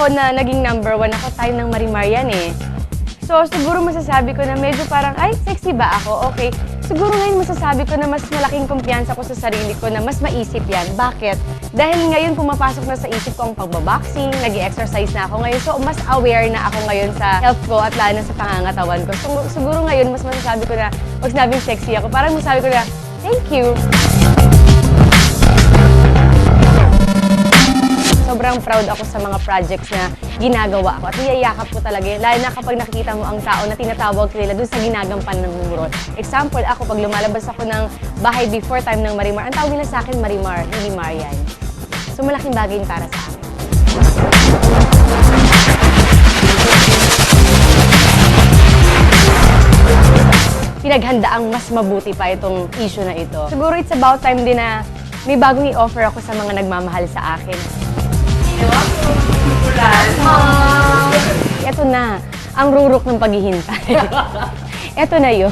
ako na naging #1 ako, time ng Marimar yan eh. So, siguro masasabi ko na medyo parang, ay, sexy ba ako? Okay. Siguro ngayon masasabi ko na mas malaking kumpiyansa ko sa sarili ko na mas maisip yan. Bakit? Dahil ngayon pumapasok na sa isip ko ang pagbaboxing, nag-exercise na ako ngayon. So, mas aware na ako ngayon sa health ko at lalo na sa pangangatawan ko. So, siguro ngayon mas masasabi ko na, pag sinabing sexy ako, parang masasabi ko na, thank you. Sobrang proud ako sa mga projects na ginagawa ko at niyayakap ko talaga yun. Lalo na kapag nakikita mo ang tao na tinatawag nila dun sa ginagampan ng role. Example, ako pag lumalabas ako ng bahay before time ng Marimar, ang tawag nila sa akin Marimar, hindi Marian. So malaking bagay yun para sa akin. Pinaghandaang mas mabuti pa itong issue na ito. Siguro it's about time din na may bagong i-offer ako sa mga nagmamahal sa akin. Ito na, ang rurok ng paghihintay. Ito na yun.